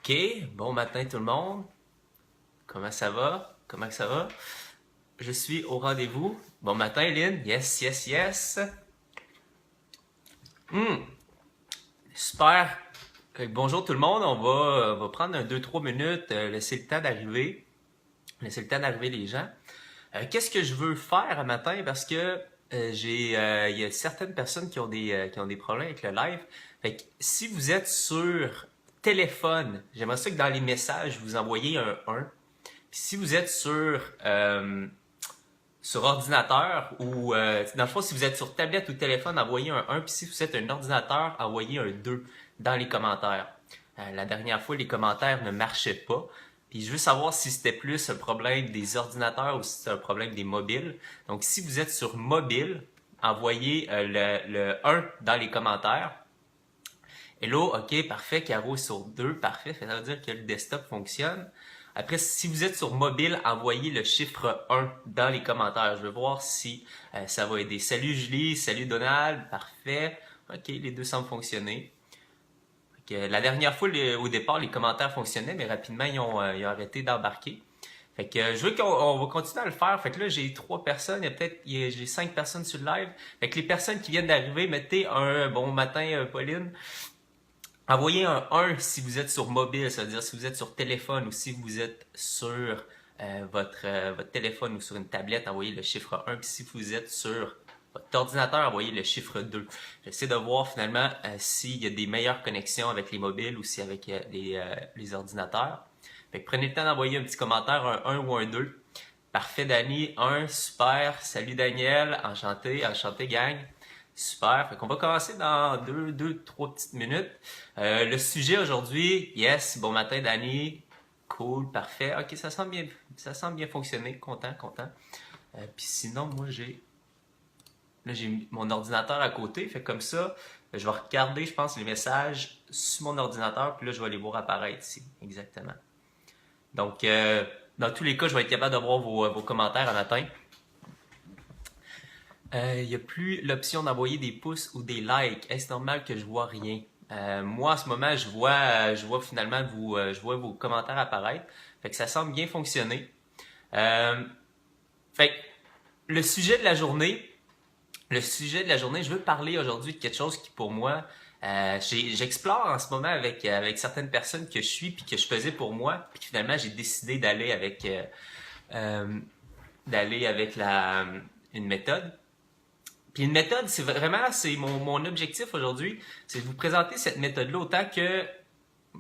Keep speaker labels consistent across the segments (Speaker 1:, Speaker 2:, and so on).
Speaker 1: OK, bon matin tout le monde. Comment ça va? Comment ça va? Je suis au rendez-vous. Bon matin, Lynn. Yes, yes, yes. Hmm, super. Bonjour tout le monde. On va prendre un 2-3 minutes, laisser le temps d'arriver. Laisser le temps d'arriver les gens. Qu'est-ce que je veux faire un matin? Parce que il y a certaines personnes qui ont des problèmes avec le live. Fait que si vous êtes sur téléphone, j'aimerais ça que dans les messages, vous envoyez un 1. Puis si vous êtes sur ordinateur ou dans le fond, si vous êtes sur tablette ou téléphone, envoyez un 1. Puis si vous êtes un ordinateur, envoyez un 2 dans les commentaires. La dernière fois, les commentaires ne marchaient pas. Puis je veux savoir si c'était plus un problème des ordinateurs ou si c'était un problème des mobiles. Donc si vous êtes sur mobile, envoyez le 1 dans les commentaires. Hello, ok, parfait. Caro est sur 2, parfait. Ça veut dire que le desktop fonctionne. Après, si vous êtes sur mobile, envoyez le chiffre 1 dans les commentaires. Je veux voir si ça va aider. Salut Julie, salut Donald, parfait. Ok, les deux semblent fonctionner. La dernière fois, au départ, les commentaires fonctionnaient, mais rapidement, ils ont arrêté d'embarquer. Fait que je veux qu'on va continuer à le faire. Fait que là, j'ai 3 personnes, j'ai 5 personnes sur le live. Fait que les personnes qui viennent d'arriver, mettez un bon matin, Pauline. Envoyez un 1 si vous êtes sur mobile, ça veut dire si vous êtes sur téléphone ou si vous êtes sur votre téléphone ou sur une tablette, envoyez le chiffre 1. Puis si vous êtes sur votre ordinateur, envoyez le chiffre 2. J'essaie de voir finalement s'il y a des meilleures connexions avec les mobiles ou si avec les ordinateurs. Fait que prenez le temps d'envoyer un petit commentaire, un 1 ou un 2. Parfait, Dani. 1, super. Salut, Daniel. Enchanté, enchanté, gang. Super. Fait qu'on va commencer dans 3 petites minutes. Le sujet aujourd'hui, yes, bon matin, Dani. Cool, parfait. Ok, ça semble bien fonctionner. Content, content. Puis sinon, j'ai mon ordinateur à côté. Fait comme ça, je vais regarder, je pense, les messages sur mon ordinateur. Puis là, je vais les voir apparaître ici. Exactement. Donc, dans tous les cas, je vais être capable de voir vos commentaires à matin. Il n'y a plus l'option d'envoyer des pouces ou des likes. Est-ce normal que je vois rien? Moi, en ce moment, je vois finalement je vois vos commentaires apparaître. Fait que ça semble bien fonctionner. Euh, fait que le sujet de la journée, je veux parler aujourd'hui de quelque chose qui pour moi, j'explore en ce moment avec certaines personnes que je suis puis que je faisais pour moi, puis finalement j'ai décidé euh, d'aller avec une méthode. Puis une méthode, c'est mon objectif aujourd'hui, c'est de vous présenter cette méthode-là autant que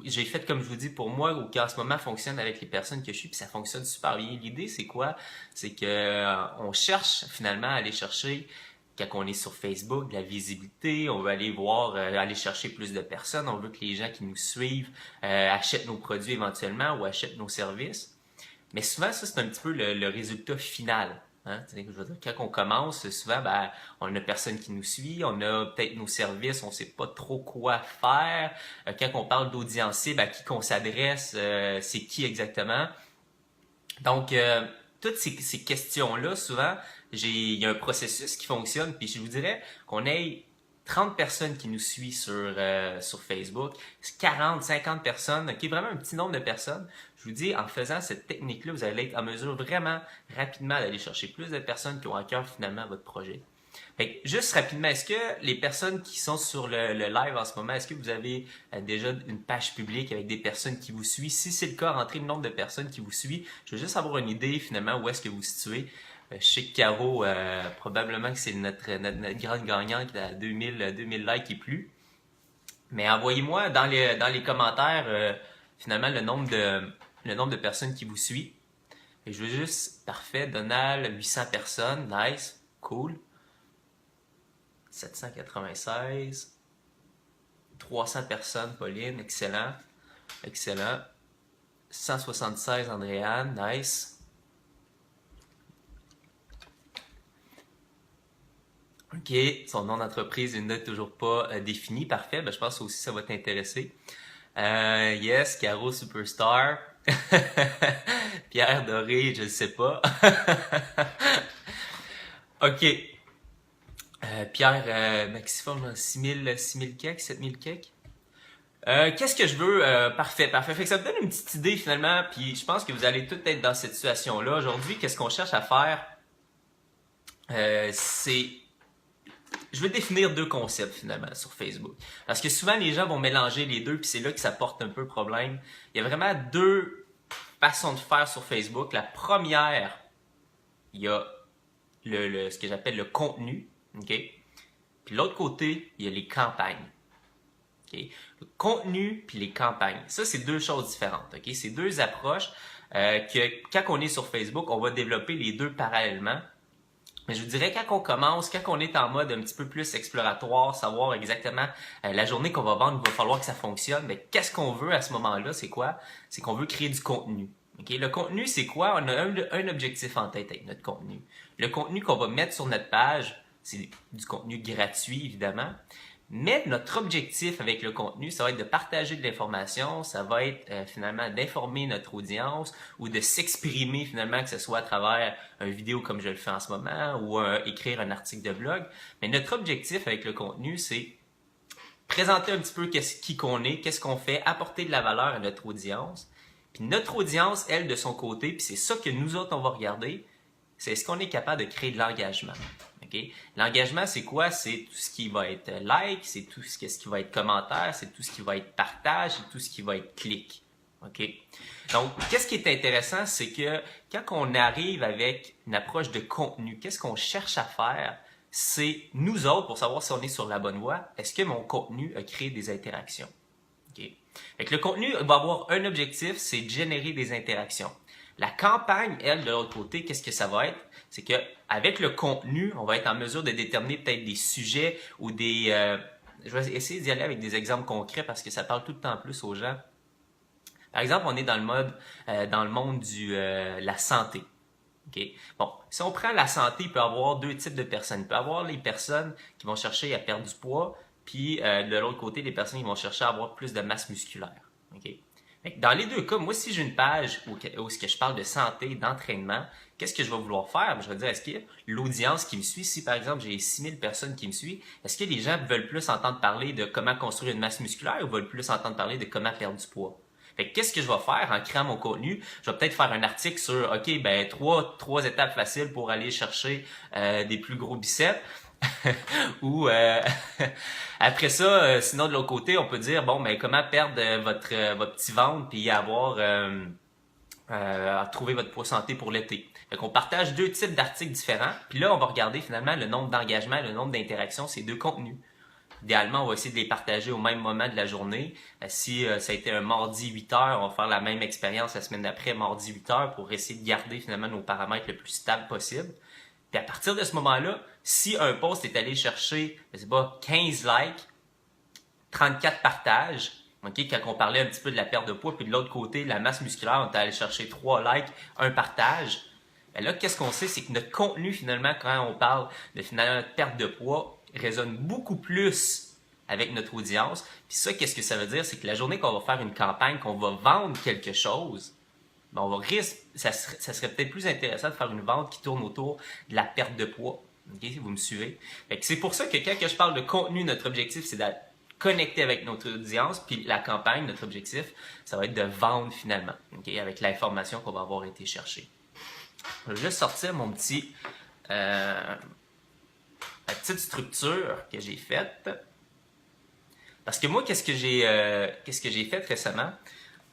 Speaker 1: j'ai fait comme je vous dis pour moi ou qui en ce moment fonctionne avec les personnes que je suis, puis ça fonctionne super bien. L'idée, c'est quoi? C'est que on cherche finalement à aller chercher quand on est sur Facebook, de la visibilité, on veut aller voir, aller chercher plus de personnes, on veut que les gens qui nous suivent achètent nos produits éventuellement ou achètent nos services. Mais souvent, ça, c'est un petit peu le résultat final. Hein? Je veux dire, quand on commence, souvent, ben, on a personne qui nous suit, on a peut-être nos services, on sait pas trop quoi faire. Quand on parle d'audiencier, ben, à qui qu'on s'adresse, c'est qui exactement. Donc, toutes ces questions-là, souvent, il y a un processus qui fonctionne, puis je vous dirais qu'on ait 30 personnes qui nous suivent sur Facebook, 40, 50 personnes, qui est vraiment un petit nombre de personnes. Je vous dis, en faisant cette technique-là, vous allez être en mesure vraiment rapidement d'aller chercher plus de personnes qui ont à cœur finalement votre projet. Fait que, juste rapidement, est-ce que les personnes qui sont sur le live en ce moment, est-ce que vous avez déjà une page publique avec des personnes qui vous suivent? Si c'est le cas, rentrez le nombre de personnes qui vous suivent. Je veux juste avoir une idée finalement où est-ce que vous vous situez. Je sais que Caro, probablement que c'est notre grande gagnante à 2000 likes et plus. Mais envoyez-moi dans les commentaires finalement le nombre de personnes qui vous suivent. Et je veux juste, parfait, Donald, 800 personnes, nice, cool. 796. 300 personnes, Pauline, excellent. Excellent. 176, Andréane, nice. OK, son nom d'entreprise n'est toujours pas défini, parfait. Ben, je pense aussi que ça va t'intéresser. Yes, Caro Superstar. Pierre Doré, je ne sais pas. OK. Pierre, Maxiforme, 6000 cakes, 7000 cakes. Qu'est-ce que je veux? Parfait, parfait. Fait que ça me donne une petite idée finalement, puis je pense que vous allez tous être dans cette situation-là. Aujourd'hui, qu'est-ce qu'on cherche à faire? C'est... Je veux définir deux concepts finalement sur Facebook. Parce que souvent les gens vont mélanger les deux, puis c'est là que ça porte un peu problème. Il y a vraiment deux façons de faire sur Facebook. La première, il y a ce que j'appelle le contenu, ok? Puis l'autre côté, il y a les campagnes. Okay? Le contenu puis les campagnes. Ça, c'est deux choses différentes. Okay? C'est deux approches que quand on est sur Facebook, on va développer les deux parallèlement. Mais je vous dirais, quand on commence, quand on est en mode un petit peu plus exploratoire, savoir exactement la journée qu'on va vendre, il va falloir que ça fonctionne, mais qu'est-ce qu'on veut à ce moment-là? C'est quoi? C'est qu'on veut créer du contenu. Okay? Le contenu, c'est quoi? On a un objectif en tête avec notre contenu. Le contenu qu'on va mettre sur notre page, c'est du contenu gratuit, évidemment. Mais notre objectif avec le contenu, ça va être de partager de l'information, ça va être finalement d'informer notre audience ou de s'exprimer finalement, que ce soit à travers une vidéo comme je le fais en ce moment ou écrire un article de blog. Mais notre objectif avec le contenu, c'est présenter un petit peu qui qu'on est, qu'est-ce qu'on fait, apporter de la valeur à notre audience. Puis notre audience, elle, de son côté, puis c'est ça que nous autres, on va regarder, c'est est-ce qu'on est capable de créer de l'engagement. Okay? L'engagement, c'est quoi? C'est tout ce qui va être like, c'est tout ce qui va être commentaire, c'est tout ce qui va être partage, c'est tout ce qui va être clic. Okay? Donc, qu'est-ce qui est intéressant, c'est que quand on arrive avec une approche de contenu, qu'est-ce qu'on cherche à faire? C'est nous autres, pour savoir si on est sur la bonne voie, est-ce que mon contenu a créé des interactions? Okay? Fait que le contenu va avoir un objectif, c'est de générer des interactions. La campagne, elle, de l'autre côté, qu'est-ce que ça va être? C'est qu'avec le contenu, on va être en mesure de déterminer peut-être des sujets ou des... je vais essayer d'y aller avec des exemples concrets parce que ça parle tout le temps plus aux gens. Par exemple, on est dans le monde de la santé. Okay? Bon, si on prend la santé, il peut y avoir deux types de personnes. Il peut y avoir les personnes qui vont chercher à perdre du poids, puis de l'autre côté, les personnes qui vont chercher à avoir plus de masse musculaire. Okay? Dans les deux cas, moi, si j'ai une page où je parle de santé, d'entraînement, qu'est-ce que je vais vouloir faire? Je vais dire, est-ce que l'audience qui me suit, si par exemple j'ai 6000 personnes qui me suivent, est-ce que les gens veulent plus entendre parler de comment construire une masse musculaire ou veulent plus entendre parler de comment perdre du poids? Qu'est-ce que je vais faire en créant mon contenu? Je vais peut-être faire un article sur, OK, ben trois étapes faciles pour aller chercher des plus gros biceps. Ou après ça, sinon de l'autre côté, on peut dire bon, mais comment perdre votre petit ventre puis trouver votre poids santé pour l'été. Fait qu'on partage deux types d'articles différents. Puis là, on va regarder finalement le nombre d'engagements, le nombre d'interactions, ces deux contenus. Idéalement, on va essayer de les partager au même moment de la journée. Si ça a été un mardi 8h, on va faire la même expérience la semaine d'après, mardi 8h, pour essayer de garder finalement nos paramètres le plus stable possible. Puis à partir de ce moment-là, si un post est allé chercher, je sais pas, 15 likes, 34 partages, okay, quand on parlait un petit peu de la perte de poids, puis de l'autre côté, la masse musculaire, on est allé chercher 3 likes, 1 partage, ben là, qu'est-ce qu'on sait, c'est que notre contenu, finalement, quand on parle de finalement perte de poids, résonne beaucoup plus avec notre audience. Puis ça, qu'est-ce que ça veut dire? C'est que la journée qu'on va faire une campagne, qu'on va vendre quelque chose, ben ça serait peut-être plus intéressant de faire une vente qui tourne autour de la perte de poids. Okay, si vous me suivez. C'est pour ça que quand je parle de contenu, notre objectif, c'est de connecter avec notre audience. Puis la campagne, notre objectif, ça va être de vendre finalement, okay, avec l'information qu'on va avoir été chercher. Je vais juste sortir mon petit... la petite structure que j'ai faite. Parce que moi, qu'est-ce que j'ai fait récemment?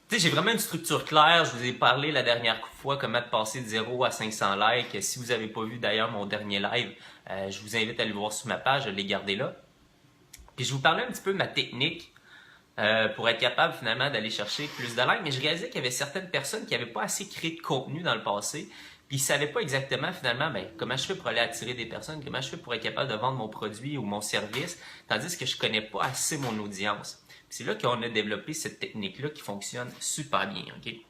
Speaker 1: Tu sais, j'ai vraiment une structure claire. Je vous ai parlé la dernière fois comment passer de 0 à 500 likes. Si vous n'avez pas vu d'ailleurs mon dernier live, je vous invite à aller voir sur ma page, je l'ai gardé là. Puis je vous parlais un petit peu de ma technique pour être capable finalement d'aller chercher plus de likes. Mais je réalisais qu'il y avait certaines personnes qui n'avaient pas assez créé de contenu dans le passé. Puis ils ne savaient pas exactement finalement comment je fais pour aller attirer des personnes, comment je fais pour être capable de vendre mon produit ou mon service, tandis que je ne connais pas assez mon audience. C'est là qu'on a développé cette technique-là qui fonctionne super bien. Okay?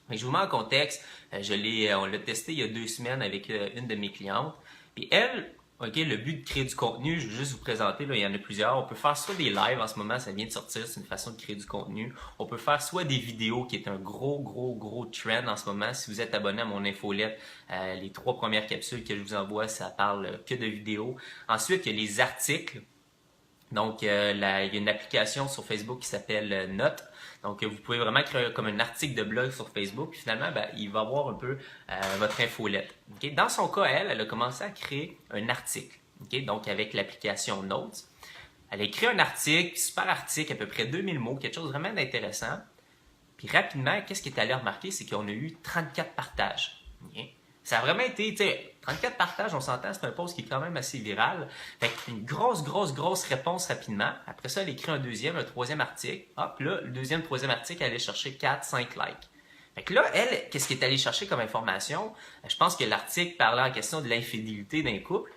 Speaker 1: Mais je vous mets en contexte, on l'a testé il y a 2 semaines avec une de mes clientes. Puis elle, okay, le but de créer du contenu, je vais juste vous présenter, là, il y en a plusieurs. On peut faire soit des lives en ce moment, ça vient de sortir, c'est une façon de créer du contenu. On peut faire soit des vidéos, qui est un gros trend en ce moment. Si vous êtes abonné à mon infolette, les 3 premières capsules que je vous envoie, ça parle que de vidéos. Ensuite, il y a les articles. Donc, il y a une application sur Facebook qui s'appelle Note. Donc, vous pouvez vraiment créer comme un article de blog sur Facebook. Puis finalement, ben, il va voir un peu votre infolette. Okay? Dans son cas, elle a commencé à créer un article. Okay? Donc, avec l'application Notes. Elle a écrit un article, super article, à peu près 2000 mots, quelque chose vraiment d'intéressant. Puis rapidement, qu'est-ce qui est allé remarquer, c'est qu'on a eu 34 partages. Okay? Ça a vraiment été, tu sais, 34 partages, on s'entend, c'est un post qui est quand même assez viral. Fait une grosse réponse rapidement. Après ça, elle écrit un deuxième, un troisième article. Hop, là, le deuxième, troisième article, elle allait chercher 4, 5 likes. Fait que là, elle, qu'est-ce qu'elle est allée chercher comme information? Je pense que l'article parlait en question de l'infidélité d'un couple.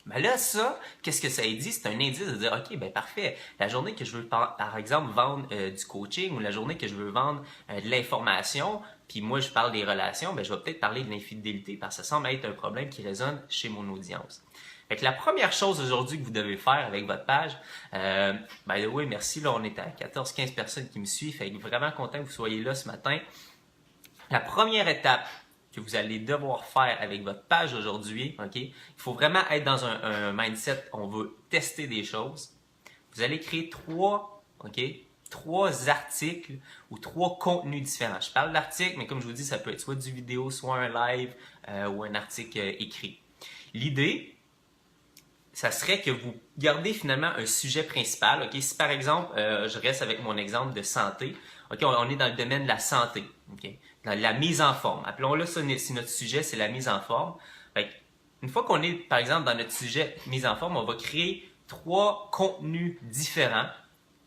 Speaker 1: Ben là, ça, qu'est-ce que ça dit? C'est un indice de dire, OK, ben parfait, la journée que je veux, par exemple, vendre du coaching ou la journée que je veux vendre de l'information, puis moi, je parle des relations, ben je vais peut-être parler de l'infidélité parce que ça semble être un problème qui résonne chez mon audience. Fait que la première chose aujourd'hui que vous devez faire avec votre page, by the way, merci, là, on est à 14-15 personnes qui me suivent, fait que vraiment content que vous soyez là ce matin. La première étape que vous allez devoir faire avec votre page aujourd'hui, ok? Il faut vraiment être dans un mindset, on veut tester des choses. Vous allez créer trois articles ou 3 contenus différents. Je parle d'articles, mais comme je vous dis, ça peut être soit du vidéo, soit un live ou un article écrit. L'idée, ça serait que vous gardez finalement un sujet principal. Ok, si par exemple, je reste avec mon exemple de santé, ok, on est dans le domaine de la santé, ok, dans la mise en forme. Appelons-le ça, c'est notre sujet, c'est la mise en forme. Fait, une fois qu'on est, par exemple, dans notre sujet mise en forme, on va créer 3 contenus différents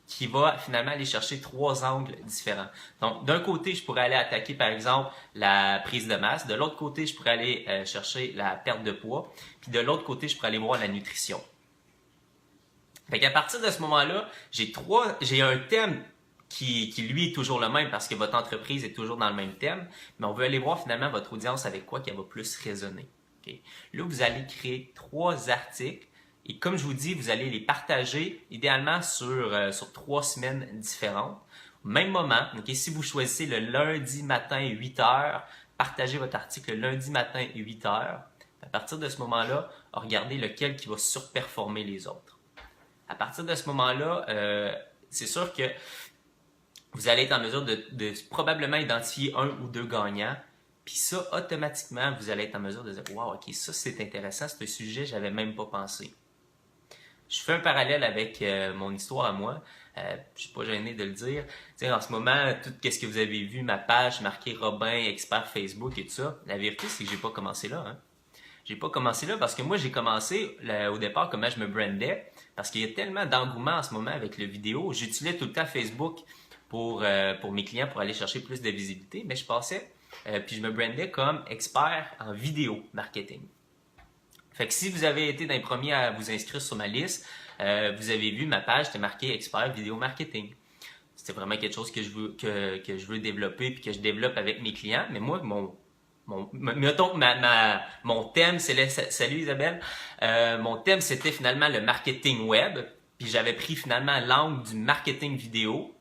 Speaker 1: qui va finalement aller chercher 3 angles différents. Donc, d'un côté, je pourrais aller attaquer, par exemple, la prise de masse. De l'autre côté, je pourrais aller chercher la perte de poids. Puis de l'autre côté, je pourrais aller voir la nutrition. Fait qu'à partir de ce moment-là, j'ai un thème qui, lui, est toujours le même parce que votre entreprise est toujours dans le même thème. Mais on veut aller voir finalement votre audience avec quoi qui va plus résonner. Okay? Là, vous allez créer 3 articles. Et comme je vous dis, vous allez les partager idéalement sur 3 semaines différentes. Au même moment, okay, si vous choisissez le lundi matin 8h, partagez votre article le lundi matin 8h. À partir de ce moment-là, regardez lequel qui va surperformer les autres. À partir de ce moment-là, c'est sûr que vous allez être en mesure de probablement identifier 1 ou 2 gagnants. Puis ça, automatiquement, vous allez être en mesure de dire « Wow, ok, ça c'est intéressant, c'est un sujet, j'avais même pas pensé. » Je fais un parallèle avec mon histoire à moi. Je suis pas gêné de le dire. T'sais, en ce moment, tout ce que vous avez vu, ma page marquée Robin, expert Facebook et tout ça, la vérité, c'est que j'ai pas commencé là. Hein. J'ai pas commencé là parce que moi, j'ai commencé au départ comment je me brandais. Parce qu'il y a tellement d'engouement en ce moment avec le vidéo. J'utilisais tout le temps Facebook pour mes clients pour aller chercher plus de visibilité. Mais je passais, puis je me brandais comme expert en vidéo marketing. Fait que si vous avez été d'un premier à vous inscrire sur ma liste, vous avez vu ma page, c'était marqué expert vidéo marketing. C'était vraiment quelque chose que je veux développer puis que je développe avec mes clients. Mais moi, mon thème, c'est salut Isabelle. Mon thème, c'était finalement le marketing web. Puis j'avais pris finalement l'angle du marketing vidéo.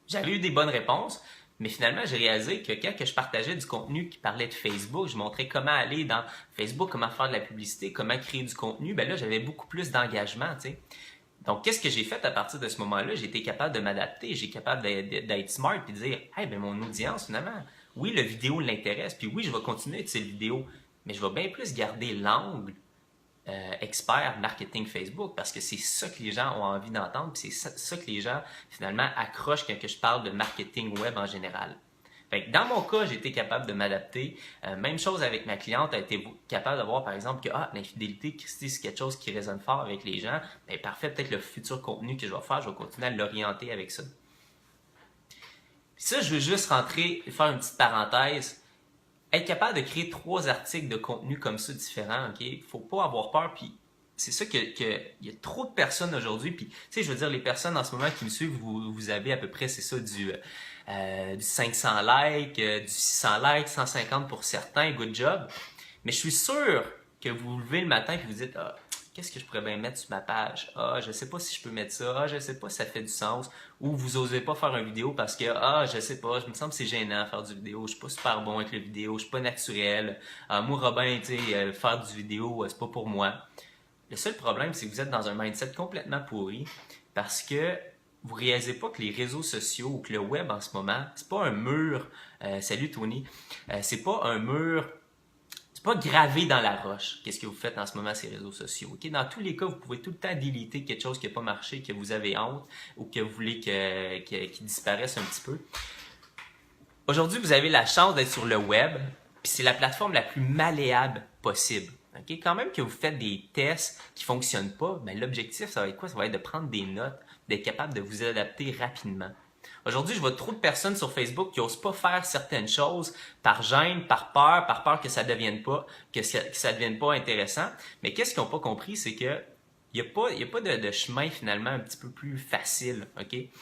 Speaker 1: J'avais eu des bonnes réponses. Mais finalement, j'ai réalisé que quand je partageais du contenu qui parlait de Facebook, je montrais comment aller dans Facebook, comment faire de la publicité, comment créer du contenu, ben là, j'avais beaucoup plus d'engagement, tu sais. Donc, qu'est-ce que j'ai fait à partir de ce moment-là? J'ai été capable de m'adapter, j'ai été capable d'être smart et de dire, hey, ben mon audience, finalement, oui, le vidéo l'intéresse, puis oui, je vais continuer à utiliser le vidéo, mais je vais bien plus garder l'angle expert marketing Facebook parce que c'est ça que les gens ont envie d'entendre puis c'est ça que les gens finalement accrochent quand je parle de marketing web en général. Fait que dans mon cas, j'ai été capable de m'adapter. Même chose avec ma cliente, elle a été capable de voir par exemple que l'infidélité, Christy, c'est quelque chose qui résonne fort avec les gens. Ben, parfait, peut-être le futur contenu que je vais faire, je vais continuer à l'orienter avec ça. Puis ça, je veux juste faire une petite parenthèse. Être capable de créer 3 articles de contenu comme ça différents, ok? Il faut pas avoir peur, puis c'est ça que y a trop de personnes aujourd'hui, puis tu sais, je veux dire, les personnes en ce moment qui me suivent, vous avez à peu près, c'est ça, du 500 likes, du 600 likes, 150 pour certains, good job. Mais je suis sûr que vous vous levez le matin et vous dites, qu'est-ce que je pourrais bien mettre sur ma page? Je sais pas si je peux mettre ça. Je sais pas si ça fait du sens. Ou vous osez pas faire une vidéo parce que, je sais pas, je me semble que c'est gênant de faire du vidéo. Je suis pas super bon avec la vidéo. Je suis pas naturel. Moi, Robin, tu sais, faire du vidéo, c'est pas pour moi. Le seul problème, c'est que vous êtes dans un mindset complètement pourri parce que vous réalisez pas que les réseaux sociaux ou que le web en ce moment, c'est pas un mur. Salut Tony. C'est pas un mur. C'est pas gravé dans la roche. Qu'est-ce que vous faites en ce moment ces réseaux sociaux? Ok. Dans tous les cas, vous pouvez tout le temps déliter quelque chose qui n'a pas marché, que vous avez honte ou que vous voulez qu'il disparaisse un petit peu. Aujourd'hui, vous avez la chance d'être sur le web, puis c'est la plateforme la plus malléable possible. Okay? Quand même que vous faites des tests qui ne fonctionnent pas, ben l'objectif, ça va être quoi? Ça va être de prendre des notes, d'être capable de vous adapter rapidement. Aujourd'hui, je vois trop de personnes sur Facebook qui n'osent pas faire certaines choses par gêne, par peur que ça ne devienne pas, que ça devienne pas intéressant. Mais qu'est-ce qu'ils n'ont pas compris, c'est que il n'y a pas de chemin finalement un petit peu plus facile. Okay?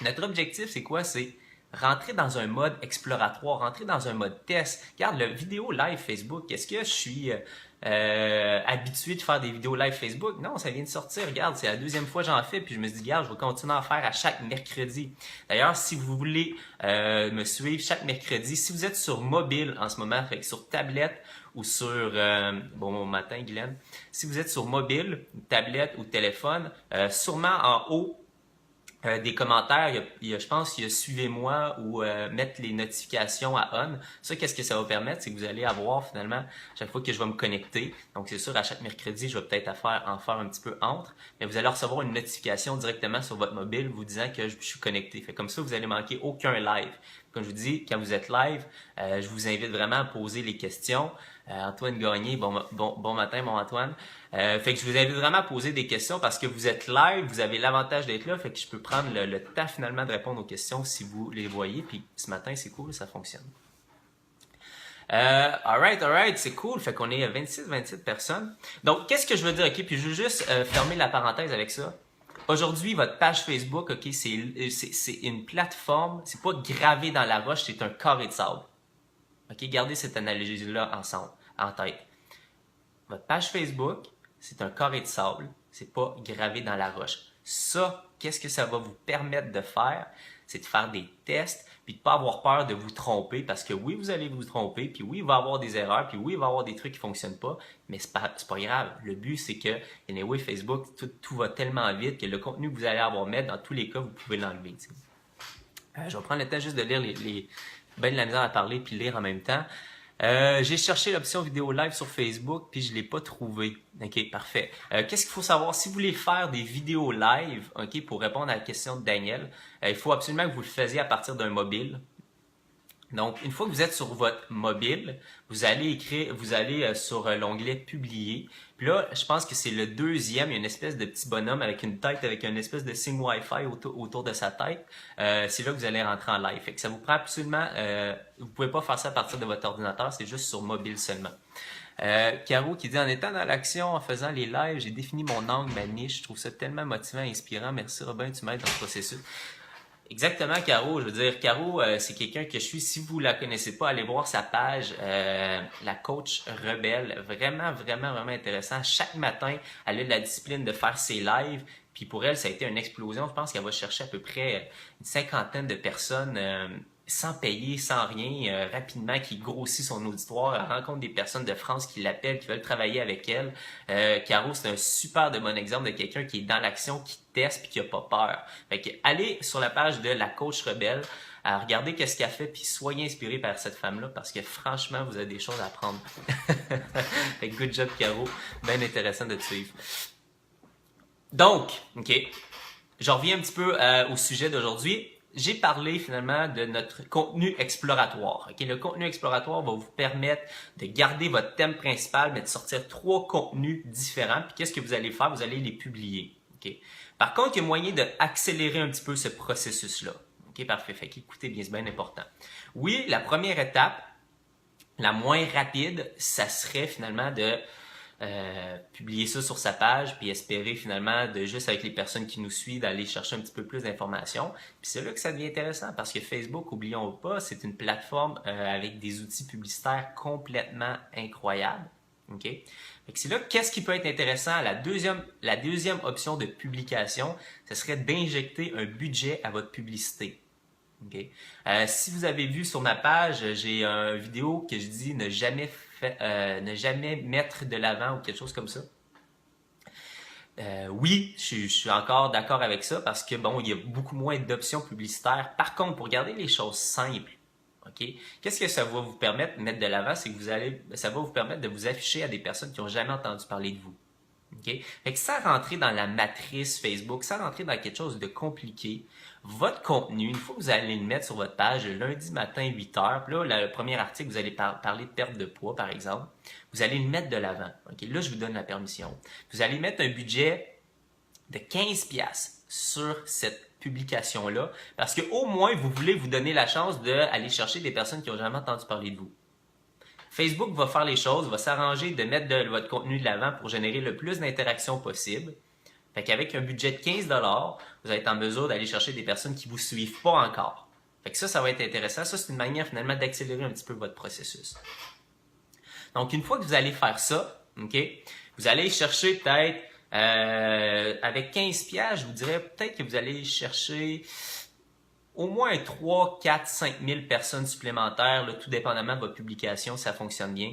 Speaker 1: Notre objectif, c'est quoi? C'est rentrer dans un mode exploratoire, rentrer dans un mode test. Regarde, le vidéo live Facebook, est-ce que je suis habitué de faire des vidéos live Facebook? Non, ça vient de sortir. Regarde, c'est la deuxième fois que j'en fais, puis je me suis dit, regarde, je vais continuer à en faire à chaque mercredi. D'ailleurs, si vous voulez me suivre chaque mercredi, si vous êtes sur mobile en ce moment, fait que sur tablette ou sur... bon matin, Guylaine. Si vous êtes sur mobile, tablette ou téléphone, sûrement en haut, des commentaires, je pense qu'il y a suivez-moi ou mettre les notifications à on. Ça, qu'est-ce que ça va permettre? C'est que vous allez avoir finalement, chaque fois que je vais me connecter, donc c'est sûr, à chaque mercredi, je vais peut-être en faire un petit peu entre, mais vous allez recevoir une notification directement sur votre mobile vous disant que je suis connecté. Fait comme ça, vous allez manquer aucun live. Comme je vous dis, quand vous êtes live, je vous invite vraiment à poser les questions. Antoine Gagné, bon matin, mon Antoine. Fait que je vous invite vraiment à poser des questions parce que vous êtes live, vous avez l'avantage d'être là, fait que je peux prendre le temps finalement de répondre aux questions si vous les voyez. Puis ce matin, c'est cool, ça fonctionne. Alright, c'est cool. Fait qu'on est à 27 personnes. Donc, qu'est-ce que je veux dire? OK, puis je veux juste fermer la parenthèse avec ça. Aujourd'hui, votre page Facebook, OK, c'est une plateforme, c'est pas gravé dans la roche, c'est un carré de sable. OK, gardez cette analogie-là ensemble, en tête. Votre page Facebook, c'est un carré de sable, c'est pas gravé dans la roche. Ça, qu'est-ce que ça va vous permettre de faire? C'est de faire des tests, puis de pas avoir peur de vous tromper, parce que oui, vous allez vous tromper, puis oui, il va y avoir des erreurs, puis oui, il va y avoir des trucs qui fonctionnent pas, mais c'est pas grave. Le but, c'est que, anyway, Facebook, tout va tellement vite que le contenu que vous allez avoir mettre, dans tous les cas, vous pouvez l'enlever. Je vais prendre le temps juste de lire les ben de la misère à parler puis lire en même temps. J'ai cherché l'option vidéo live sur Facebook puis je l'ai pas trouvé. Ok, parfait. Qu'est-ce qu'il faut savoir? Si vous voulez faire des vidéos live, ok, pour répondre à la question de Daniel, il faut absolument que vous le fassiez à partir d'un mobile. Donc, une fois que vous êtes sur votre mobile, vous allez sur l'onglet Publier. Puis là, je pense que c'est le deuxième. Il y a une espèce de petit bonhomme avec une tête, avec une espèce de signe Wi-Fi autour de sa tête. C'est là que vous allez rentrer en live. Fait que ça vous prend absolument... vous pouvez pas faire ça à partir de votre ordinateur, c'est juste sur mobile seulement. Caro qui dit, en étant dans l'action, en faisant les lives, j'ai défini mon angle, ma niche. Je trouve ça tellement motivant et inspirant. Merci Robin, tu m'aides dans le processus. Exactement, Caro. Je veux dire, Caro, c'est quelqu'un que je suis. Si vous la connaissez pas, allez voir sa page, la coach rebelle. Vraiment, vraiment, vraiment intéressant. Chaque matin, elle a de la discipline de faire ses lives. Puis pour elle, ça a été une explosion. Je pense qu'elle va chercher à peu près une cinquantaine de personnes sans payer, sans rien, rapidement, qui grossit son auditoire. Elle rencontre des personnes de France qui l'appellent, qui veulent travailler avec elle. Caro, c'est un super de bon exemple de quelqu'un qui est dans l'action, qui teste puis qui a pas peur. Fait que allez sur la page de la coach rebelle, regardez qu'est-ce qu'elle fait puis soyez inspiré par cette femme-là parce que franchement, vous avez des choses à apprendre. Fait que good job, Caro. Bien intéressant de te suivre. Donc, OK, je reviens un petit peu au sujet d'aujourd'hui. J'ai parlé finalement de notre contenu exploratoire. Okay? Le contenu exploratoire va vous permettre de garder votre thème principal, mais de sortir 3 contenus différents. Puis qu'est-ce que vous allez faire? Vous allez les publier. Okay? Par contre, il y a moyen d'accélérer un petit peu ce processus-là. Okay? Parfait. Fait qu'écoutez bien, c'est bien important. Oui, la première étape, la moins rapide, ça serait finalement de publier ça sur sa page puis espérer finalement de juste avec les personnes qui nous suivent d'aller chercher un petit peu plus d'informations. Puis c'est là que ça devient intéressant parce que Facebook, oublions pas, c'est une plateforme avec des outils publicitaires complètement incroyables. OK? Fait que c'est là, qu'est-ce qui peut être intéressant? La deuxième option de publication, ce serait d'injecter un budget à votre publicité. Okay. Si vous avez vu sur ma page, j'ai une vidéo que je dis ne jamais mettre de l'avant ou quelque chose comme ça. Oui, je suis encore d'accord avec ça parce que bon, il y a beaucoup moins d'options publicitaires. Par contre, pour garder les choses simples, OK? Qu'est-ce que ça va vous permettre de mettre de l'avant? C'est que ça va vous permettre de vous afficher à des personnes qui n'ont jamais entendu parler de vous. OK? Fait que sans rentrer dans la matrice Facebook, sans rentrer dans quelque chose de compliqué, votre contenu, une fois que vous allez le mettre sur votre page le lundi matin 8h, puis là, le premier article, vous allez parler de perte de poids, par exemple, vous allez le mettre de l'avant. OK? Là, je vous donne la permission. Vous allez mettre un budget de 15$ sur cette publication-là, parce que au moins, vous voulez vous donner la chance d'aller chercher des personnes qui n'ont jamais entendu parler de vous. Facebook va faire les choses, va s'arranger de mettre votre contenu de l'avant pour générer le plus d'interactions possible. Fait qu'avec un budget de 15$, vous allez être en mesure d'aller chercher des personnes qui ne vous suivent pas encore. Fait que ça va être intéressant. Ça, c'est une manière finalement d'accélérer un petit peu votre processus. Donc, une fois que vous allez faire ça, OK, vous allez chercher peut-être, avec 15$, je vous dirais peut-être que vous allez chercher au moins 3, 4, 5 000 personnes supplémentaires, là, tout dépendamment de votre publication, si ça fonctionne bien,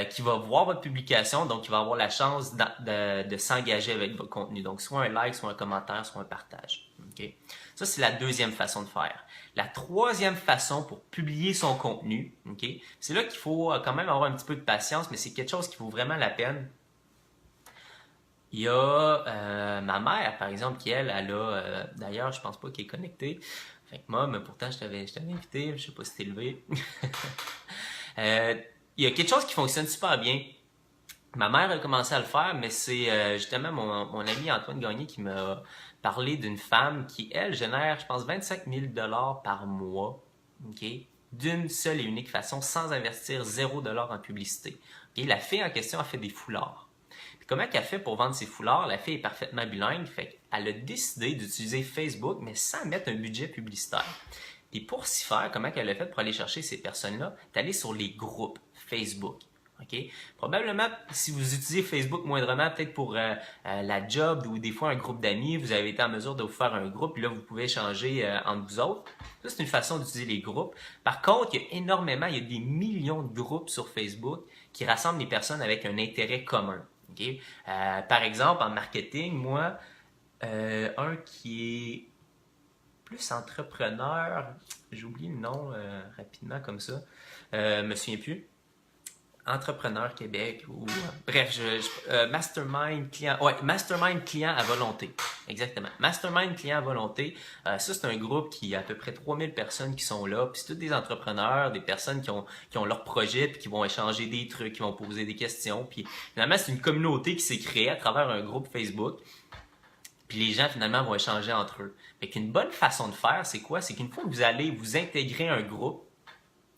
Speaker 1: qui va voir votre publication, donc qui va avoir la chance de s'engager avec votre contenu. Donc, soit un like, soit un commentaire, soit un partage. Okay? Ça, c'est la deuxième façon de faire. La troisième façon pour publier son contenu, okay? C'est là qu'il faut quand même avoir un petit peu de patience, mais c'est quelque chose qui vaut vraiment la peine. Il y a ma mère, par exemple, qui elle a, d'ailleurs, je pense pas qu'elle est connectée. Fait que moi, mais pourtant, je t'avais invité, je sais pas si t'es levé. Il y a quelque chose qui fonctionne super bien. Ma mère a commencé à le faire, mais c'est justement mon ami Antoine Gagné qui m'a parlé d'une femme qui, elle, génère, je pense, 25 000$ par mois, ok, d'une seule et unique façon, sans investir 0$ en publicité. Okay? La fille en question a fait des foulards. Puis comment qu'elle fait pour vendre ses foulards? La fille est parfaitement bilingue, fait qu'elle a décidé d'utiliser Facebook, mais sans mettre un budget publicitaire. Et pour s'y faire, comment qu'elle a fait pour aller chercher ces personnes-là? D'aller sur les groupes Facebook. Okay? Probablement, si vous utilisez Facebook moindrement, peut-être pour la job ou des fois un groupe d'amis, vous avez été en mesure de vous faire un groupe, puis là, vous pouvez échanger entre vous autres. Ça, c'est une façon d'utiliser les groupes. Par contre, il y a des millions de groupes sur Facebook qui rassemblent des personnes avec un intérêt commun. Okay? Par exemple, en marketing, moi, un qui est plus entrepreneur, j'oublie le nom rapidement comme ça, me souviens plus. Entrepreneur Québec ou bref, Mastermind client, ouais, Mastermind client à volonté, exactement. Mastermind client à volonté, ça c'est un groupe qui a à peu près 3000 personnes qui sont là, puis c'est tous des entrepreneurs, des personnes qui ont leur projet, puis qui vont échanger des trucs, qui vont poser des questions, puis finalement c'est une communauté qui s'est créée à travers un groupe Facebook. Puis les gens finalement vont échanger entre eux. Fait qu'une bonne façon de faire, c'est quoi? C'est qu'une fois que vous allez vous intégrer un groupe,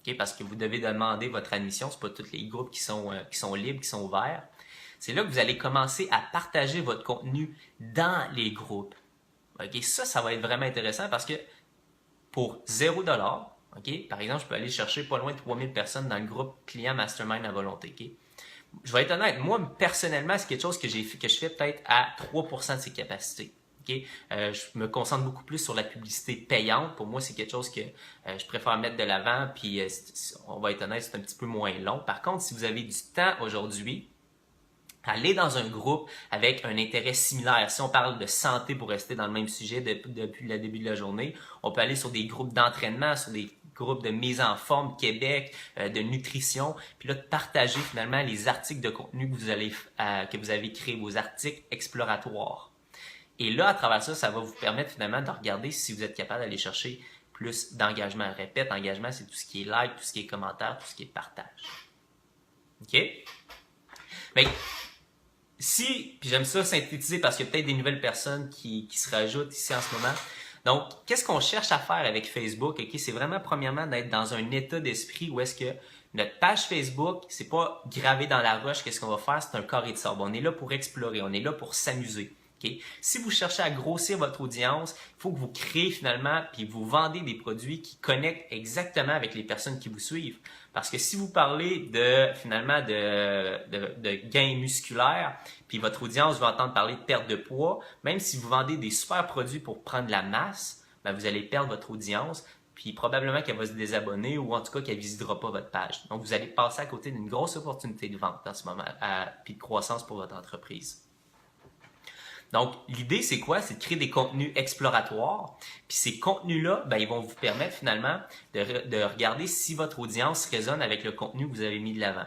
Speaker 1: okay, parce que vous devez demander votre admission, c'est pas tous les groupes qui sont libres, qui sont ouverts. C'est là que vous allez commencer à partager votre contenu dans les groupes. Okay, ça va être vraiment intéressant parce que pour 0$, okay, par exemple, je peux aller chercher pas loin de 3000 personnes dans le groupe client Mastermind à volonté. Okay? Je vais être honnête, moi, personnellement, c'est quelque chose que je fais peut-être à 3% de ses capacités. Okay? Je me concentre beaucoup plus sur la publicité payante. Pour moi, c'est quelque chose que je préfère mettre de l'avant, puis on va être honnête, c'est un petit peu moins long. Par contre, si vous avez du temps aujourd'hui, allez dans un groupe avec un intérêt similaire. Si on parle de santé pour rester dans le même sujet depuis le début de la journée, on peut aller sur des groupes d'entraînement, sur des groupes de mise en forme Québec, de nutrition, puis là de partager finalement les articles de contenu que vous avez créés, vos articles exploratoires. Et là, à travers ça, ça va vous permettre finalement de regarder si vous êtes capable d'aller chercher plus d'engagement. Répète, engagement, c'est tout ce qui est like, tout ce qui est commentaire, tout ce qui est partage. OK? Mais puis j'aime ça synthétiser parce qu'il y a peut-être des nouvelles personnes qui se rajoutent ici en ce moment. Donc, qu'est-ce qu'on cherche à faire avec Facebook? Okay? C'est vraiment, premièrement, d'être dans un état d'esprit où est-ce que notre page Facebook, c'est pas gravé dans la roche. Qu'est-ce qu'on va faire? C'est un carré de sable. On est là pour explorer. On est là pour s'amuser. Okay? Si vous cherchez à grossir votre audience, il faut que vous créez finalement puis vous vendez des produits qui connectent exactement avec les personnes qui vous suivent. Parce que si vous parlez finalement de gains musculaires, puis votre audience va entendre parler de perte de poids, même si vous vendez des super produits pour prendre la masse, ben vous allez perdre votre audience, puis probablement qu'elle va se désabonner ou en tout cas qu'elle ne visitera pas votre page. Donc vous allez passer à côté d'une grosse opportunité de vente en ce moment, puis de croissance pour votre entreprise. Donc, l'idée, c'est quoi? C'est de créer des contenus exploratoires. Puis ces contenus-là, ben, ils vont vous permettre finalement de regarder si votre audience résonne avec le contenu que vous avez mis de l'avant.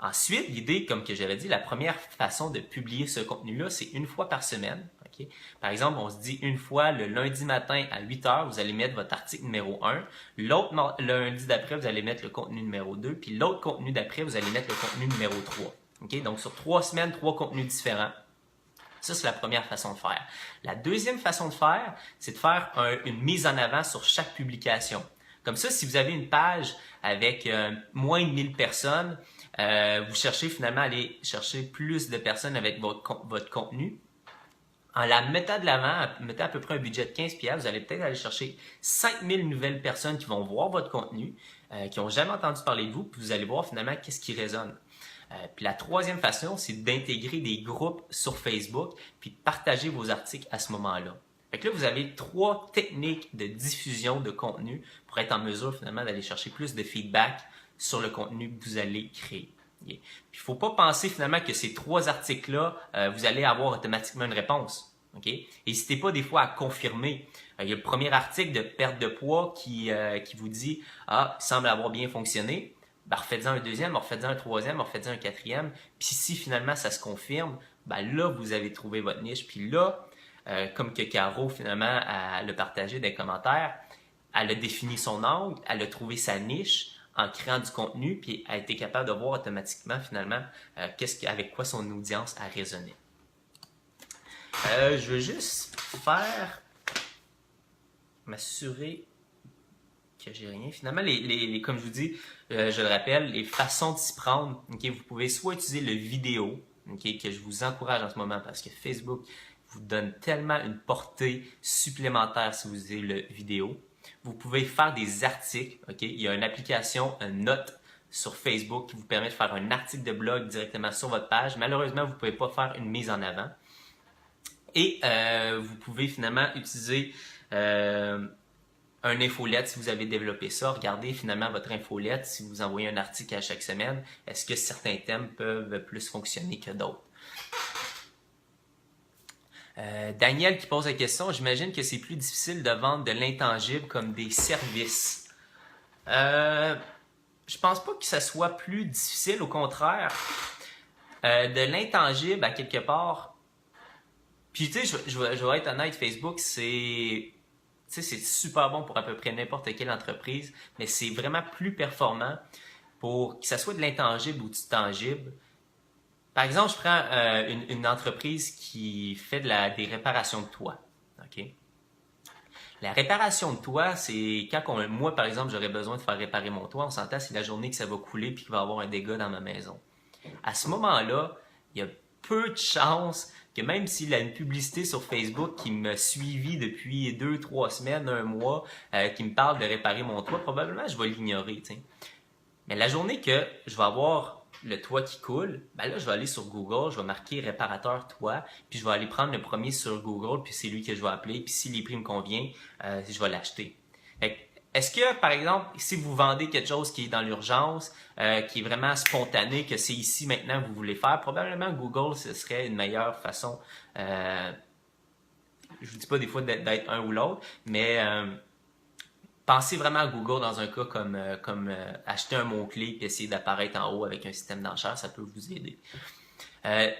Speaker 1: Ensuite, l'idée, comme que j'avais dit, la première façon de publier ce contenu-là, c'est une fois par semaine. Okay? Par exemple, on se dit une fois le lundi matin à 8 heures, vous allez mettre votre article numéro 1. L'autre lundi d'après, vous allez mettre le contenu numéro 2. Puis l'autre contenu d'après, vous allez mettre le contenu numéro 3. Okay? Donc, sur 3 semaines, 3 contenus différents. Ça, c'est la première façon de faire. La deuxième façon de faire, c'est de faire une mise en avant sur chaque publication. Comme ça, si vous avez une page avec moins de 1000 personnes, vous cherchez finalement à aller chercher plus de personnes avec votre contenu. En la mettant de l'avant, mettez à peu près un budget de 15$, vous allez peut-être aller chercher 5000 nouvelles personnes qui vont voir votre contenu, qui n'ont jamais entendu parler de vous, puis vous allez voir finalement qu'est-ce qui résonne. Puis la troisième façon, c'est d'intégrer des groupes sur Facebook puis de partager vos articles à ce moment-là. Fait que là, vous avez 3 techniques de diffusion de contenu pour être en mesure finalement d'aller chercher plus de feedback sur le contenu que vous allez créer. Puis il ne faut pas penser finalement que ces 3 articles-là, vous allez avoir automatiquement une réponse. Okay? N'hésitez pas des fois à confirmer. Il y a le premier article de perte de poids qui vous dit « Ah, il semble avoir bien fonctionné ». Ben, refaites-en un deuxième, refaites-en un troisième, refaites-en un quatrième. Puis si finalement ça se confirme, ben là, vous avez trouvé votre niche. Puis là, comme que Caro, finalement, elle l'a partagé dans les commentaires, elle a défini son angle, elle a trouvé sa niche en créant du contenu, puis elle a été capable de voir automatiquement, finalement, avec quoi son audience a résonné. Je veux juste m'assurer que j'ai rien. Finalement, comme je vous dis, je le rappelle, les façons de s'y prendre, okay, vous pouvez soit utiliser le vidéo, okay, que je vous encourage en ce moment parce que Facebook vous donne tellement une portée supplémentaire si vous utilisez le vidéo. Vous pouvez faire des articles. Okay? Il y a une application, une note sur Facebook qui vous permet de faire un article de blog directement sur votre page. Malheureusement, vous ne pouvez pas faire une mise en avant. Et vous pouvez finalement utiliser un infolette si vous avez développé ça. Regardez finalement votre infolette si vous envoyez un article à chaque semaine. Est-ce que certains thèmes peuvent plus fonctionner que d'autres? Daniel qui pose la question, j'imagine que c'est plus difficile de vendre de l'intangible comme des services. Je pense pas que ça soit plus difficile, au contraire. De l'intangible, à quelque part, puis tu sais, je vais être honnête, Facebook, c'est super bon pour à peu près n'importe quelle entreprise, mais c'est vraiment plus performant pour que ça soit de l'intangible ou du tangible. Par exemple, je prends une entreprise qui fait des réparations de toit. Okay? La réparation de toit, c'est quand moi, par exemple, j'aurais besoin de faire réparer mon toit, on s'entend, c'est la journée que ça va couler puis qu'il va y avoir un dégât dans ma maison. À ce moment-là, il y a peu de chances que même s'il a une publicité sur Facebook qui me suivit depuis 2-3 semaines, 1 mois, qui me parle de réparer mon toit, probablement je vais l'ignorer. T'sais. Mais la journée que je vais avoir le toit qui coule, ben là, je vais aller sur Google, je vais marquer réparateur toit, puis je vais aller prendre le premier sur Google, puis c'est lui que je vais appeler, puis si les prix me conviennent, je vais l'acheter. Est-ce que, par exemple, si vous vendez quelque chose qui est dans l'urgence, qui est vraiment spontané, que c'est ici maintenant que vous voulez faire, probablement Google, ce serait une meilleure façon, je vous dis pas des fois d'être un ou l'autre, mais pensez vraiment à Google dans un cas comme acheter un mot-clé et essayer d'apparaître en haut avec un système d'enchères, ça peut vous aider.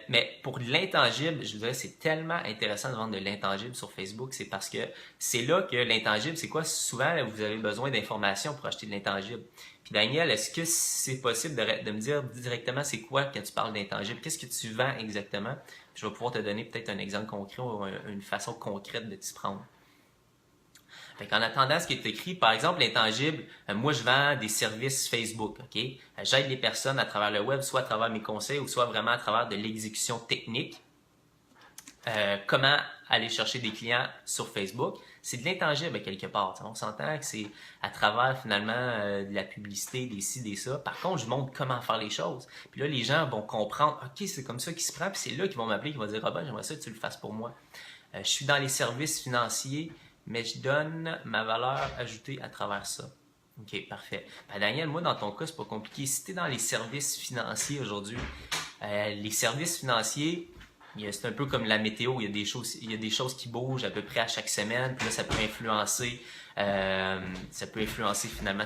Speaker 1: Mais pour l'intangible, je vous dirais c'est tellement intéressant de vendre de l'intangible sur Facebook, c'est parce que c'est là que l'intangible, c'est quoi? Souvent, vous avez besoin d'informations pour acheter de l'intangible. Puis Daniel, est-ce que c'est possible de me dire directement c'est quoi quand tu parles d'intangible? Qu'est-ce que tu vends exactement? Je vais pouvoir te donner peut-être un exemple concret ou une façon concrète de t'y prendre. En attendant ce qui est écrit, par exemple, l'intangible, moi je vends des services Facebook, ok? J'aide les personnes à travers le web, soit à travers mes conseils ou soit vraiment à travers de l'exécution technique. Comment aller chercher des clients sur Facebook? C'est de l'intangible quelque part. On s'entend que c'est à travers finalement de la publicité, des ci, des ça. Par contre, je montre comment faire les choses. Puis là, les gens vont comprendre, ok, c'est comme ça qu'ils se prend, puis c'est là qu'ils vont m'appeler, qu'ils vont dire, ah ben, j'aimerais ça que tu le fasses pour moi. Je suis dans les services financiers, mais je donne ma valeur ajoutée à travers ça. OK, parfait. Ben Daniel, moi, dans ton cas, c'est pas compliqué. Si tu es dans les services financiers aujourd'hui, les services financiers, C'est un peu comme la météo, il y a des choses qui bougent à peu près à chaque semaine, puis là ça peut influencer finalement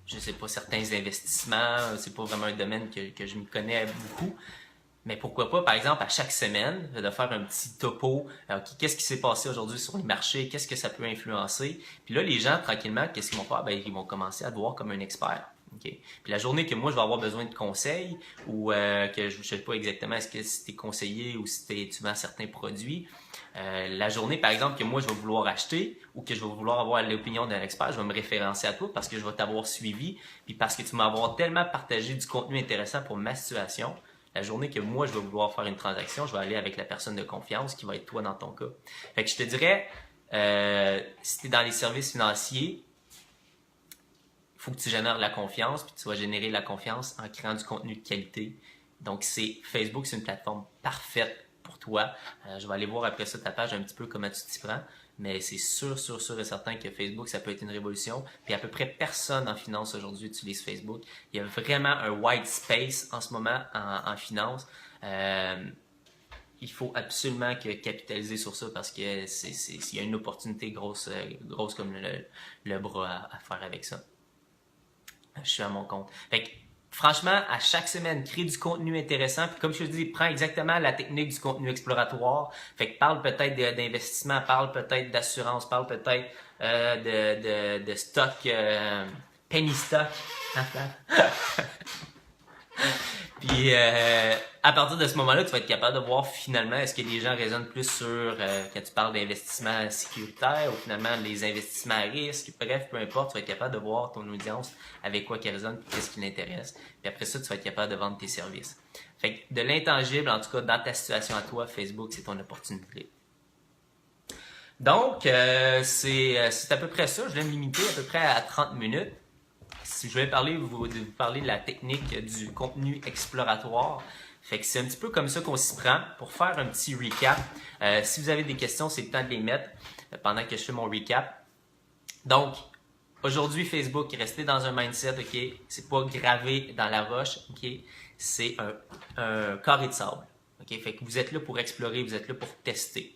Speaker 1: je sais pas, certains investissements. C'est pas vraiment un domaine que je me connais beaucoup. Mais pourquoi pas, par exemple, à chaque semaine, de faire un petit topo. Qu'est-ce qui s'est passé aujourd'hui sur les marchés? Qu'est-ce que ça peut influencer? Puis là, les gens, tranquillement, qu'est-ce qu'ils vont faire? Ben, ils vont commencer à te voir comme un expert. Okay? Puis la journée que moi, je vais avoir besoin de conseils ou que je ne sais pas exactement est-ce que si tu es conseillé ou si tu vends certains produits, la journée, par exemple, que moi, je vais vouloir acheter ou que je vais vouloir avoir l'opinion d'un expert, je vais me référencer à toi parce que je vais t'avoir suivi puis parce que tu vas m'avoir tellement partagé du contenu intéressant pour ma situation. La journée que moi, je vais vouloir faire une transaction, je vais aller avec la personne de confiance qui va être toi dans ton cas. Fait que je te dirais, si tu es dans les services financiers, il faut que tu génères de la confiance, puis tu vas générer de la confiance en créant du contenu de qualité. Donc, Facebook, c'est une plateforme parfaite pour toi. Je vais aller voir après ça ta page un petit peu comment tu t'y prends. Mais c'est sûr et certain que Facebook, ça peut être une révolution. Puis à peu près personne en finance aujourd'hui utilise Facebook. Il y a vraiment un white space en ce moment en finance. Il faut absolument capitaliser sur ça parce que il y a une opportunité grosse comme le bras à faire avec ça. Je suis à mon compte. Fait que, franchement, à chaque semaine, crée du contenu intéressant. Puis comme je te dis, prends exactement la technique du contenu exploratoire. Fait que parle peut-être d'investissement, parle peut-être d'assurance, parle peut-être de stock, penny stock. Puis à partir de ce moment-là, tu vas être capable de voir finalement est-ce que les gens raisonnent plus sur quand tu parles d'investissement sécuritaire ou finalement les investissements à risque. Bref, peu importe, tu vas être capable de voir ton audience avec quoi qu'elle résonne et qu'est-ce qui l'intéresse. Puis après ça, tu vas être capable de vendre tes services. Fait que de l'intangible, en tout cas dans ta situation à toi, Facebook, c'est ton opportunité. Donc, c'est à peu près ça. Je vais me limiter à peu près à 30 minutes. Si je vais vous parler de la technique du contenu exploratoire. Fait que c'est un petit peu comme ça qu'on s'y prend. Pour faire un petit recap, si vous avez des questions, c'est le temps de les mettre pendant que je fais mon recap. Donc, aujourd'hui, Facebook, restez dans un mindset, ok? C'est pas gravé dans la roche, ok? C'est un carré de sable, ok? Fait que vous êtes là pour explorer, vous êtes là pour tester.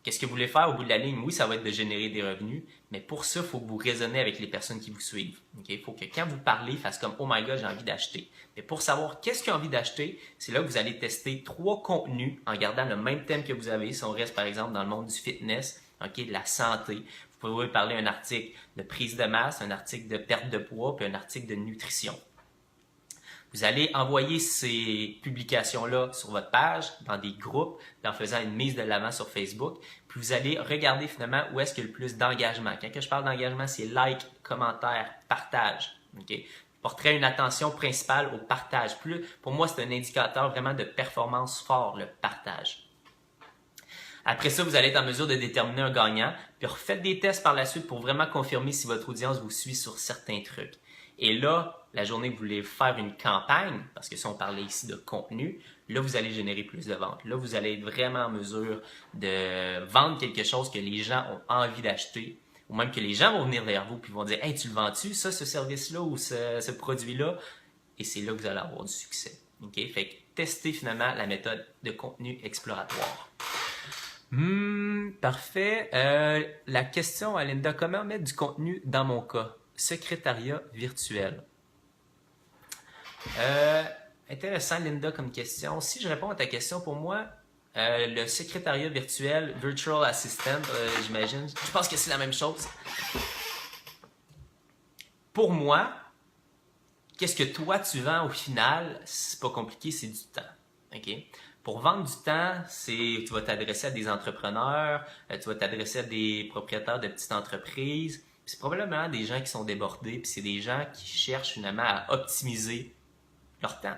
Speaker 1: Qu'est-ce que vous voulez faire au bout de la ligne? Oui, ça va être de générer des revenus, mais pour ça, il faut que vous raisonnez avec les personnes qui vous suivent. Il faut que quand vous parlez, ils fassent comme « Oh my God, j'ai envie d'acheter ». Mais pour savoir qu'est-ce qu'ils ont envie d'acheter, c'est là que vous allez tester 3 contenus en gardant le même thème que vous avez. Si on reste par exemple dans le monde du fitness, de la santé, vous pouvez parler un article de prise de masse, un article de perte de poids, puis un article de nutrition. Vous allez envoyer ces publications-là sur votre page, dans des groupes, en faisant une mise de l'avant sur Facebook. Puis vous allez regarder finalement où est-ce qu'il y a le plus d'engagement. Quand je parle d'engagement, c'est like, commentaire, partage. Okay? Je porterai une attention principale au partage. Pour moi, c'est un indicateur vraiment de performance fort, le partage. Après ça, vous allez être en mesure de déterminer un gagnant. Puis refaites des tests par la suite pour vraiment confirmer si votre audience vous suit sur certains trucs. Et là, la journée que vous voulez faire une campagne, parce que si on parlait ici de contenu, là, vous allez générer plus de ventes. Là, vous allez être vraiment en mesure de vendre quelque chose que les gens ont envie d'acheter, ou même que les gens vont venir vers vous et vont dire « Hey, tu le vends-tu, ça, ce service-là ou ce produit-là? » Et c'est là que vous allez avoir du succès. Okay? Fait que testez finalement la méthode de contenu exploratoire. Parfait. La question à Linda, comment mettre du contenu dans mon cas? Secrétariat virtuel. Intéressant, Linda, comme question. Si je réponds à ta question, pour moi, le secrétariat virtuel, Virtual Assistant, j'imagine, je pense que c'est la même chose. Pour moi, qu'est-ce que toi tu vends au final? C'est pas compliqué, c'est du temps. OK? Pour vendre du temps, tu vas t'adresser à des entrepreneurs, tu vas t'adresser à des propriétaires de petites entreprises. C'est probablement des gens qui sont débordés, puis c'est des gens qui cherchent finalement à optimiser leur temps.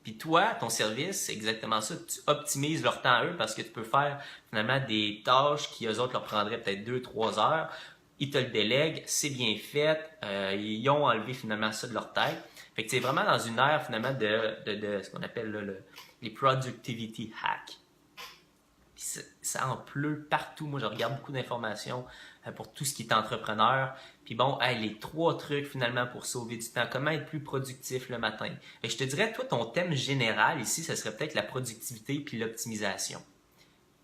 Speaker 1: Puis toi, ton service, c'est exactement ça. Tu optimises leur temps à eux parce que tu peux faire finalement des tâches qui, eux autres, leur prendraient peut-être 2-3 heures. Ils te le délèguent, c'est bien fait. Ils ont enlevé finalement ça de leur tête. Fait que c'est vraiment dans une ère finalement de ce qu'on appelle là, les productivity hacks. Puis ça en pleut partout. Moi, je regarde beaucoup d'informations pour tout ce qui est entrepreneur. Puis bon, hey, les 3 trucs finalement pour sauver du temps. Comment être plus productif le matin. Et je te dirais, toi, ton thème général ici, ce serait peut-être la productivité puis l'optimisation.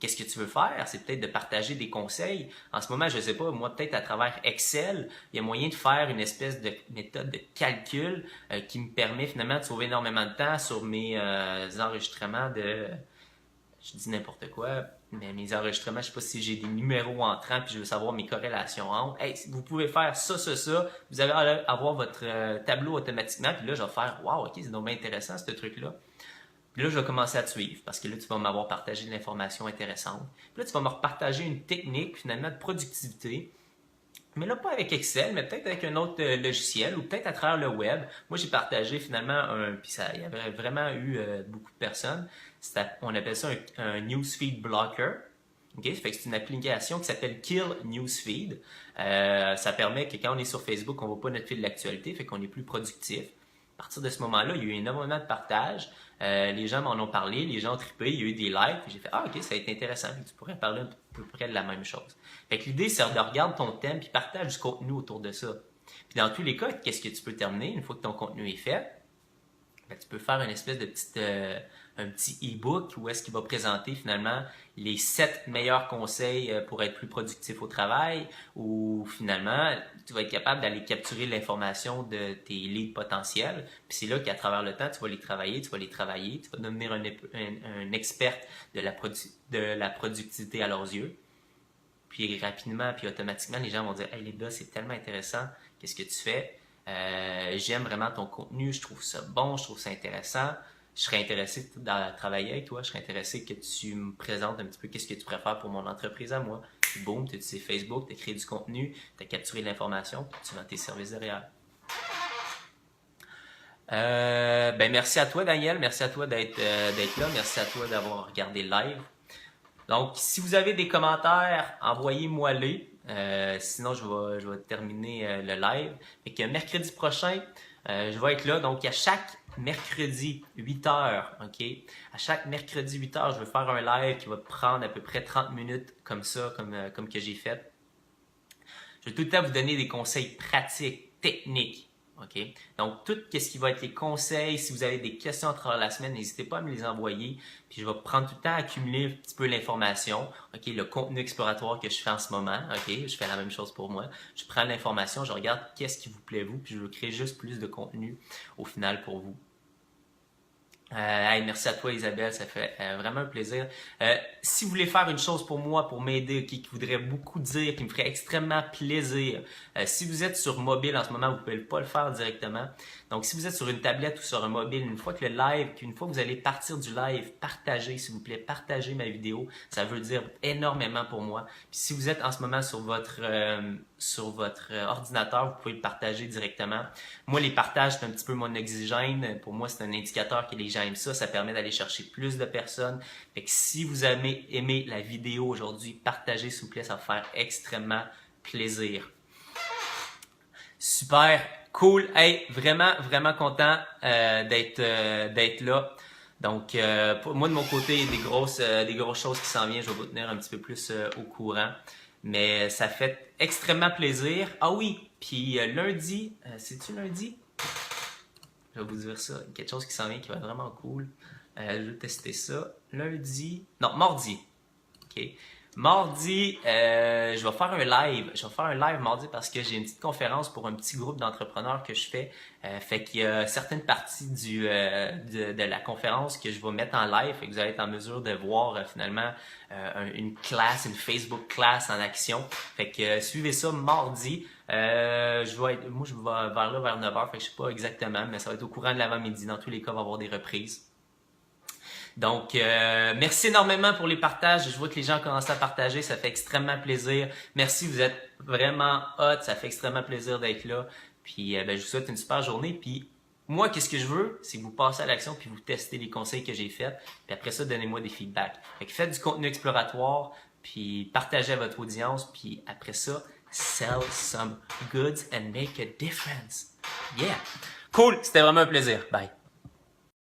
Speaker 1: Qu'est-ce que tu veux faire? C'est peut-être de partager des conseils. En ce moment, je ne sais pas, moi, peut-être à travers Excel, il y a moyen de faire une espèce de méthode de calcul qui me permet finalement de sauver énormément de temps sur mes enregistrements de... Je dis n'importe quoi, mais mes enregistrements, je ne sais pas si j'ai des numéros entrants puis je veux savoir mes corrélations entre. Hey, vous pouvez faire ça, ça, ça. Vous allez avoir votre tableau automatiquement. Puis là, je vais faire, wow, ok, c'est donc bien intéressant ce truc-là. Puis là, je vais commencer à te suivre parce que là, tu vas m'avoir partagé de l'information intéressante. Puis là, tu vas me repartager une technique finalement de productivité. Mais là, pas avec Excel, mais peut-être avec un autre logiciel ou peut-être à travers le web. Moi, j'ai partagé finalement puis ça, il y avait vraiment eu beaucoup de personnes. On appelle ça un newsfeed blocker. Okay? Fait que c'est une application qui s'appelle Kill Newsfeed. Ça permet que quand on est sur Facebook, on ne voit pas notre fil de l'actualité, fait qu'on est plus productif. À partir de ce moment-là, il y a eu énormément de partage. Les gens m'en ont parlé, les gens ont trippé, il y a eu des likes. J'ai fait, ah ok, ça va être intéressant. Puis tu pourrais parler à peu près de la même chose. Fait que l'idée, c'est de regarder ton thème puis partage du contenu autour de ça. Puis dans tous les cas, qu'est-ce que tu peux terminer une fois que ton contenu est fait? Ben, tu peux faire une espèce de un petit e-book où est-ce qu'il va présenter finalement les 7 meilleurs conseils pour être plus productif au travail, ou finalement, tu vas être capable d'aller capturer l'information de tes leads potentiels. Puis c'est là qu'à travers le temps, tu vas les travailler, tu vas devenir un expert de la productivité à leurs yeux. Puis rapidement, puis automatiquement, les gens vont dire « Hey Linda, c'est tellement intéressant, qu'est-ce que tu fais? J'aime vraiment ton contenu, je trouve ça bon, je trouve ça intéressant. Je serais intéressé à travailler avec toi, je serais intéressé que tu me présentes un petit peu qu'est-ce que tu préfères pour mon entreprise à moi. » Puis boum, tu sais Facebook, tu as créé du contenu, tu as capturé de l'information, puis tu vends tes services derrière. Ben merci à toi Daniel, merci à toi d'être là, merci à toi d'avoir regardé le live. Donc, si vous avez des commentaires, envoyez-moi-les. Sinon, je vais terminer le live. Fait que mercredi prochain, je vais être là. Donc, à chaque mercredi 8h, OK? À chaque mercredi 8h, je vais faire un live qui va prendre à peu près 30 minutes comme ça, comme que j'ai fait. Je vais tout le temps vous donner des conseils pratiques, techniques. OK? Donc, tout ce qui va être les conseils, si vous avez des questions à travers la semaine, n'hésitez pas à me les envoyer. Puis, je vais prendre tout le temps à accumuler un petit peu l'information. OK? Le contenu exploratoire que je fais en ce moment. OK? Je fais la même chose pour moi. Je prends l'information, je regarde qu'est-ce qui vous plaît, vous, puis je veux créer juste plus de contenu au final pour vous. Hey, merci à toi Isabelle, ça fait vraiment un plaisir. Si vous voulez faire une chose pour moi, pour m'aider, qui voudrait beaucoup dire, qui me ferait extrêmement plaisir, si vous êtes sur mobile en ce moment, vous ne pouvez pas le faire directement. Donc si vous êtes sur une tablette ou sur un mobile, une fois que vous allez partir du live, partagez s'il vous plaît, partagez ma vidéo, ça veut dire énormément pour moi. Puis si vous êtes en ce moment sur votre ordinateur, vous pouvez le partager directement. Moi, les partages, c'est un petit peu mon oxygène. Pour moi, c'est un indicateur que les gens aiment ça. Ça permet d'aller chercher plus de personnes. Fait que si vous avez aimé la vidéo aujourd'hui, partagez s'il vous plaît, ça va faire extrêmement plaisir. Super, cool. Hey, vraiment, vraiment content d'être là. Donc, pour moi, de mon côté, il y a des grosses choses qui s'en viennent. Je vais vous tenir un petit peu plus au courant. Mais ça fait extrêmement plaisir. Ah oui, puis lundi, c'est-tu lundi? Je vais vous dire ça. Quelque chose qui s'en vient qui va être vraiment cool. Je vais tester ça. Mardi. OK. Mardi, je vais faire un live. Je vais faire un live mardi parce que j'ai une petite conférence pour un petit groupe d'entrepreneurs que je fais. Fait qu'il y a certaines parties de la conférence que je vais mettre en live. Fait que vous allez être en mesure de voir finalement une Facebook class en action. Fait que suivez ça mardi. Je vais vers là vers 9h. Fait que je sais pas exactement, mais ça va être au courant de l'avant-midi. Dans tous les cas, on va avoir des reprises. Donc, merci énormément pour les partages. Je vois que les gens commencent à partager. Ça fait extrêmement plaisir. Merci, vous êtes vraiment hot. Ça fait extrêmement plaisir d'être là. Puis, je vous souhaite une super journée. Puis, moi, qu'est-ce que je veux? C'est que vous passez à l'action puis vous testez les conseils que j'ai faits. Puis après ça, donnez-moi des feedbacks. Fait que faites du contenu exploratoire, puis partagez à votre audience. Puis après ça, sell some goods and make a difference. Yeah! Cool! C'était vraiment un plaisir. Bye!